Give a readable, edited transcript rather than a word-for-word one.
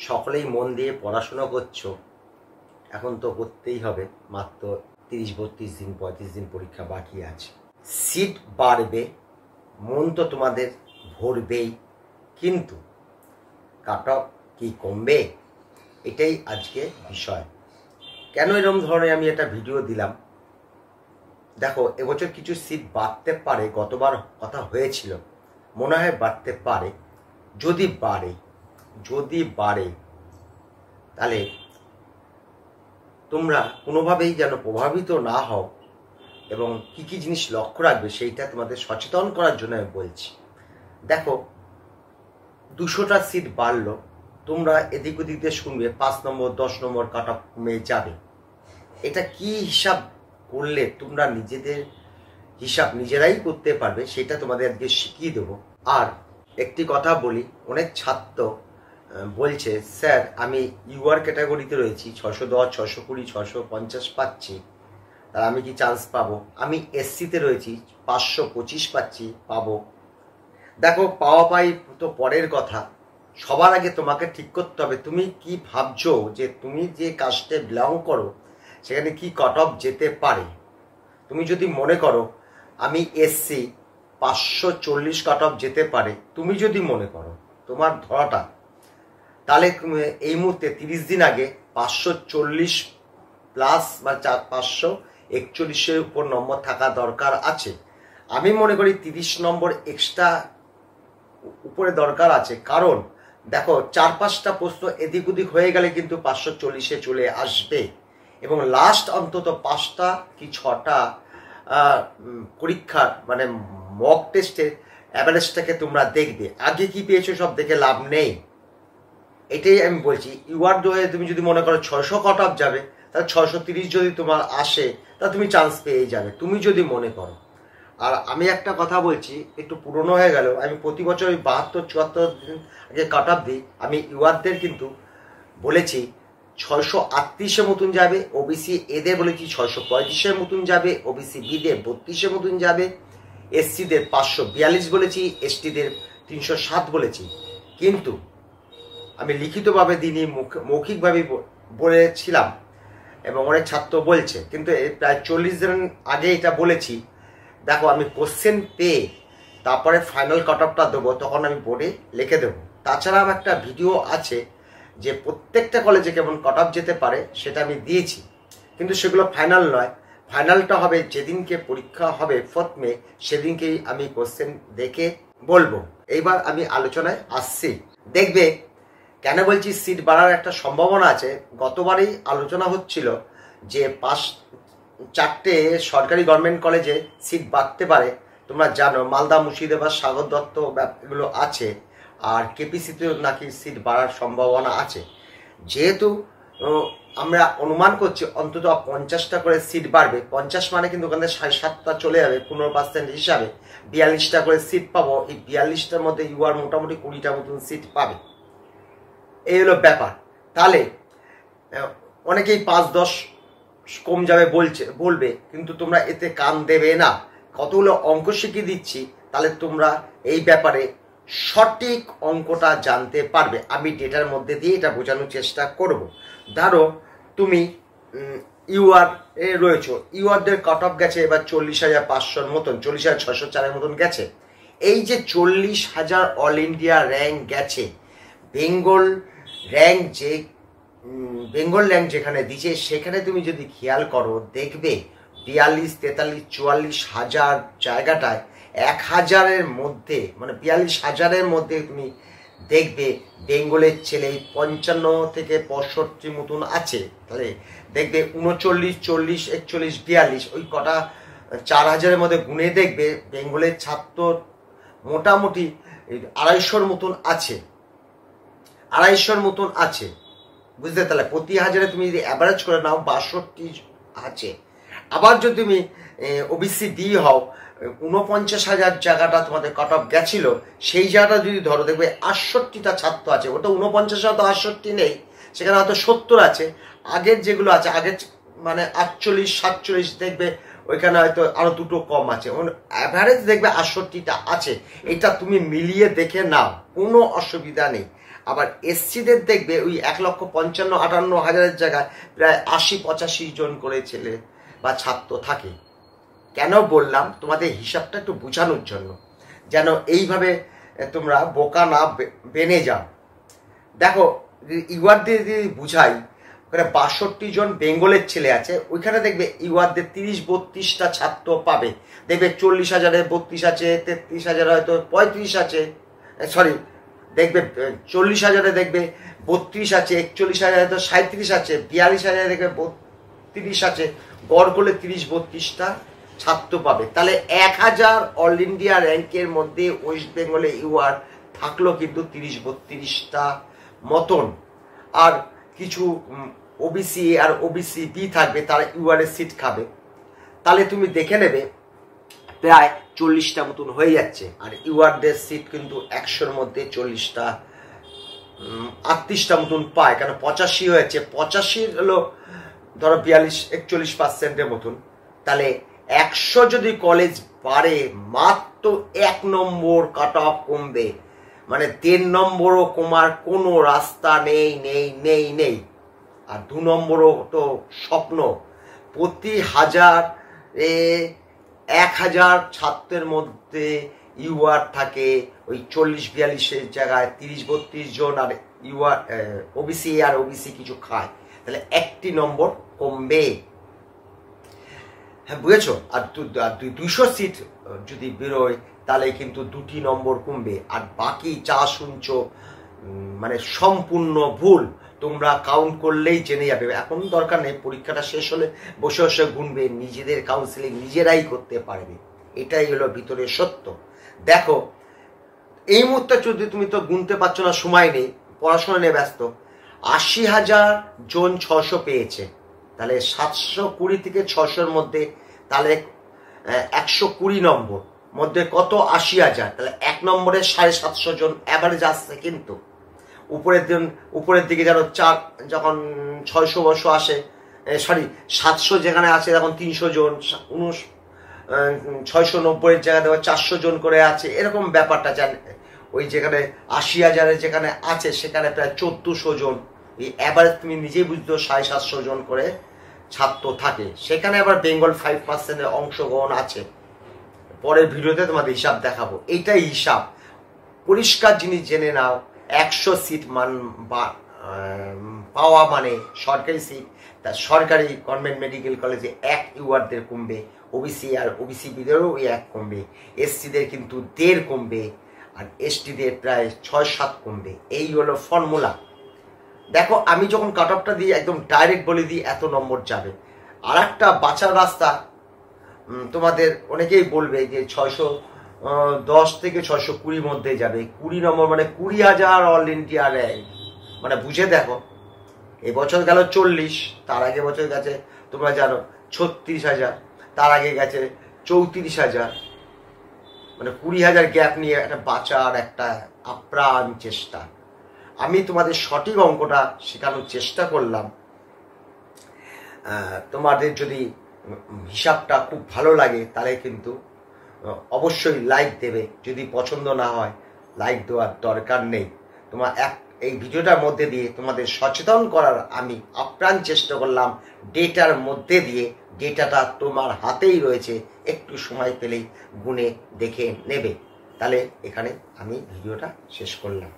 সকলেই মন দিয়ে পড়াশোনা করছো, এখন তো করতেই হবে। মাত্র 30-32 দিন 35 দিন পরীক্ষা বাকি আছে। সিট বাড়বে, মন তো তোমাদের ভরবেই, কিন্তু কাট অফ কি কমবে, এটাই আজকে বিষয়। কেন এরকম ধরনের আমি একটা ভিডিও দিলাম, দেখো এবছর কিছু সিট বাড়তে পারে, গতবার কথা হয়েছিল, মনে হয় বাড়তে পারে। যদি বাড়ে তাহলে তোমরা কোনোভাবেই যেন প্রভাবিত না হও এবং কি কি জিনিস লক্ষ্য রাখবে সেইটা তোমাদের সচেতন করার জন্য আমি বলছি। দেখো 200টা সিট বাড়লো, তোমরা এদিক ওদিক দিয়ে শুনবে 5 নম্বর 10 নম্বর কাট অফ কমে যাবে। এটা কি হিসাব করলে তোমরা নিজেদের হিসাব নিজেরাই করতে পারবে, সেটা তোমাদের আজকে শিখিয়ে দেবো। আর একটি কথা বলি, অনেক ছাত্র বলছে স্যার আমি ইউআর ক্যাটাগরিতে রয়েছি, 610 620 650 পাচ্ছি, তার আমি কি চান্স পাবো? আমি এসসিতে রয়েছি, 525 পাচ্ছি, পাবো? দেখো পাওয়া পাই তো পরের কথা, সবার আগে তোমাকে ঠিক করতে হবে তুমি কি ভাবছো, যে তুমি যে কাস্টে বিলং করো সেখানে কি কাট অফ যেতে পারে। তুমি যদি মনে করো আমি এসসি 540 কাট অফ যেতে পারে, তুমি যদি মনে করো তোমার ধরাটা, তাহলে এই মুহূর্তে 30 দিন আগে 540 প্লাস বা 541 উপর নম্বর থাকা দরকার আছে। আমি মনে করি 30 নম্বর এক্সট্রা উপরে দরকার আছে, কারণ দেখো 4-5টা প্রশ্ন এদিক ওদিক হয়ে গেলে কিন্তু 540-এ চলে আসবে। এবং লাস্ট অন্তত 5টা কি 6টা পরীক্ষার মানে মক টেস্টের অ্যাভারেজটাকে তোমরা দেখবে। আগে কি পেয়েছো সব দেখে লাভ নেই, এটাই আমি বলছি। ইউআর দোয়ে তুমি যদি মনে করো 600 কাট অফ যাবে, তাহলে 630 যদি তোমার আসে তাহলে তুমি চান্স পেয়ে যাবে, তুমি যদি মনে করো। আর আমি একটা কথা বলছি, একটু পুরনো হয়ে গেল, আমি প্রতি বছর ওই 72-74 দিন আগে কাট অফ দিই। আমি ইউআরদের কিন্তু বলেছি 638-এর মতন যাবে, ওবিসি এদের বলেছি 635-এর মতন যাবে, ওবিসি বিদের 32-এর মতন যাবে, এসসিদের 542 বলেছি, এসটিদের 307 বলেছি। কিন্তু আমি লিখিতভাবে দিনই মৌখিকভাবে বলেছিলাম এবং অনেক ছাত্র বলছে, কিন্তু প্রায় 40 দিন আগে এটা বলেছি। দেখো আমি কোশ্চেন পেয়ে তারপরে ফাইনাল কাট অফটা দেবো, তখন আমি বোর্ডে লিখে দেবো। তাছাড়া আমার একটা ভিডিও আছে যে প্রত্যেকটা কলেজে কেমন কাট অফ যেতে পারে, সেটা আমি দিয়েছি, কিন্তু সেগুলো ফাইনাল নয়। ফাইনালটা হবে যেদিনকে পরীক্ষা হবে 4 মে, সেদিনকেই আমি কোশ্চেন দেখে বলবো। এইবার আমি আলোচনায় আসছি। দেখবে কেন বলছি সিট বাড়ার একটা সম্ভাবনা আছে। গতবারই আলোচনা হচ্ছিল যে 4টে সরকারি গভর্নমেন্ট কলেজে সিট বাড়তে পারে। তোমরা জানো মালদা, মুর্শিদাবাদ, সাগর দত্ত এগুলো আছে, আর কেপিসিতেও নাকি সিট বাড়ার সম্ভাবনা আছে। যেহেতু আমরা অনুমান করছি অন্তত 50টা করে সিট বাড়বে, 50 মানে কিন্তু ওখানে 7.5টা চলে যাবে, 15% হিসাবে 42টা করে সিট পাবো। এই 42টার মধ্যে ইউআর মোটামুটি 20টা মতন সিট পাবে, এই হলো ব্যাপার। তাহলে অনেকেই 5-10 কম যাবে বলবে, কিন্তু তোমরা এতে কান দেবে না। কতগুলো অঙ্ক শিখিয়ে দিচ্ছি, তাহলে তোমরা এই ব্যাপারে সঠিক অঙ্কটা জানতে পারবে। আমি ডেটার মধ্যে দিয়ে এটা বোঝানোর চেষ্টা করব। ধরো তুমি ইউআর এ রয়েছো, ইউআরদের কাট অফ গেছে এবার 40,500-র মতন, 40,604-এর মতন গেছে। এই যে 40,000 অল ইন্ডিয়া র্যাঙ্ক গেছে, বেঙ্গল র্যাঙ্ক যেখানে দিচ্ছে, সেখানে তুমি যদি খেয়াল করো দেখবে 42, 43, 44,000 জায়গাটায় 1,000-এর মধ্যে, মানে 42,000-এর মধ্যে তুমি দেখবে বেঙ্গলের ছেলে 55 থেকে 65 মতন আছে। তাহলে দেখবে 39, 40, 41, 42 ওই কটা 4,000-এর মধ্যে গুনে দেখবে বেঙ্গলের ছাত্র মোটামুটি 250-র মতন আছে, 250-র মতন আছে, বুঝতে? তাহলে প্রতি 1000-এ তুমি যদি অ্যাভারেজ করে নাও 62 আছে। আবার যদি তুমি ওবিসি ডি হও, 49,000 জায়গাটা তোমাদের কাট অফ গেছিল, সেই জায়গাটা যদি ধরো দেখবে 68টা ছাত্র আছে। ওটা 49 তো 68 নেই, সেখানে হয়তো 70 আছে। আগের যেগুলো আছে, আগের মানে 48, 47 দেখবে ওইখানে হয়তো আরো 2টো কম আছে, অ্যাভারেজ দেখবে 68টা আছে। এটা তুমি মিলিয়ে দেখে নাও, কোনো অসুবিধা নেই। আবার এসসিদের দেখবে ওই 1,55,58,000 জায়গায় প্রায় 80-85 জন করে ছেলে বা ছাত্র থাকে। কেন বললাম তোমাদের হিসাবটা একটু বোঝানোর জন্য, যেন এইভাবে তোমরা বোকা না বেনে যাও। দেখো ইউআরদের যদি বুঝাই, ওখানে 62 জন বেঙ্গলের ছেলে আছে, ওইখানে দেখবে ইউআরদের 30-32টা ছাত্র পাবে। দেখবে 40,000-এ 32 আছে, 33,000 হয়তো 35 আছে, সরি দেখবে 40,000-এ দেখবে 32 আছে, 41,000 হয়তো 37 আছে, 42,000 দেখবে 32 আছে, গড় করলে 30-32টা ছাত্র পাবে। তাহলে 1000 অল ইন্ডিয়া র্যাঙ্কের মধ্যে ওয়েস্ট বেঙ্গলে ইউআর থাকলো কিন্তু 30-32টা মতন। আর কিছু ওবিসি আর ওবিসি বি থাকবে, তারা ইউআর এর সিট খাবে। তাহলে তুমি দেখে নেবে প্রায় 40টা মতন হয়ে যাচ্ছে। আর ইউআরদের সিট কিন্তু 100-র মধ্যে 40টা 38টা মতন পায়, কেন 85 হয়েছে। 85 হলো ধরো 42-41% মতন। তাহলে 100 যদি কলেজ বাড়ে, মাত্র 1 নম্বর কাট অফ কমবে, মানে 1.5 নম্বরও কমার কোনো রাস্তা নেই নেই নেই নেই। আর 2 নম্বরও তো স্বপ্ন। প্রতি 1000 ছাত্রের মধ্যে ইউআর থাকে ওই 40-42-এর জায়গায় 30-32 জন, আর ইউআর ওবিসি আর ওবিসি কিছু খায়, তাহলে 1টি নম্বর কমবে। হ্যাঁ বুঝেছো? আর 200 সিট যদি বেরোয় তাহলে কিন্তু 2টি নম্বর কমবে। আর বাকি যা শুনছো মানে সম্পূর্ণ ভুল, তোমরা কাউন্ট করলেই জেনে যাবে। এখন দরকার নেই, পরীক্ষাটা শেষ হলে বসে বসে গুনবে, নিজেদের কাউন্সিলিং নিজেরাই করতে পারবে। এটাই হলো ভিতরের সত্য। দেখো এই মুহূর্তে যদি তুমি তো গুনতে পারছো না, সময় নেই, পড়াশোনা নিয়ে ব্যস্ত, 80,000 জন 600 পেয়েছে, তাহলে 720 থেকে 600-র মধ্যে তাহলে 120 নম্বর মধ্যে কত 80,000, তাহলে 1 নম্বরে 750 জন অ্যাভারেজ আসছে। কিন্তু উপরের দিকে যেন যখন 600 বর্ষ আসে, সরি 700 যেখানে আছে তখন 300 জন, 690-এর জায়গায় দেখো 400 জন করে আছে, এরকম ব্যাপারটা জানে। ওই যেখানে 80,000-এর যেখানে আছে সেখানে প্রায় 1400 জন, এই অ্যাভারেজ তুমি নিজেই বুঝতো 750 জন করে ছাত্র থাকে। সেখানে আবার বেঙ্গল 5%-এর অংশগ্রহণ আছে। পরের ভিডিওতে তোমাদের হিসাব দেখাবো। এইটাই হিসাব, পরিষ্কার জিনিস জেনে নাও। 100 সিট পাওয়া মানে সরকারি সিট, তা সরকারি গভর্নমেন্ট মেডিকেল কলেজে 1 ইউআরদের কমবে, ওবিসি আর ওবিসি বিদেরও ওই 1 কমবে, এসসিদের কিন্তু 1.5 কমবে, আর এসটিদের প্রায় 6-7 কমবে। এই হলো ফর্মুলা। দেখো আমি যখন কাট অফটা দিই একদম ডাইরেক্ট বলে দিই এত নম্বর যাবে। আর একটা বাঁচার রাস্তা, তোমাদের অনেকেই বলবে যে 610 থেকে 620 মধ্যে যাবে, 20 নম্বর মানে 20,000 অল ইন্ডিয়া র্যাঙ্ক। মানে বুঝে দেখো, এবছর গেল 40, তার আগে বছর গেছে তোমরা জানো 36,000, তার আগে গেছে 34,000, মানে 20,000 গ্যাপ নিয়ে একটা বাঁচার একটা আপ্রাণ চেষ্টা। আমি তোমাদের সঠিক অঙ্কটা শেখানোর চেষ্টা করলাম। তোমাদের যদি হিসাবটা খুব ভালো লাগে তাহলে কিন্তু অবশ্যই লাইক দেবে। যদি পছন্দ না হয় লাইক দেওয়ার দরকার নেই। এই ভিডিওটার মধ্যে দিয়ে তোমাদের সচেতন করার আমি আপ্রাণ চেষ্টা করলাম ডেটার মধ্যে দিয়ে। ডেটাটা তোমার হাতেই রয়েছে, একটু সময় পেলেই গুনে দেখে নেবে। তাহলে এখানে আমি ভিডিওটা শেষ করলাম।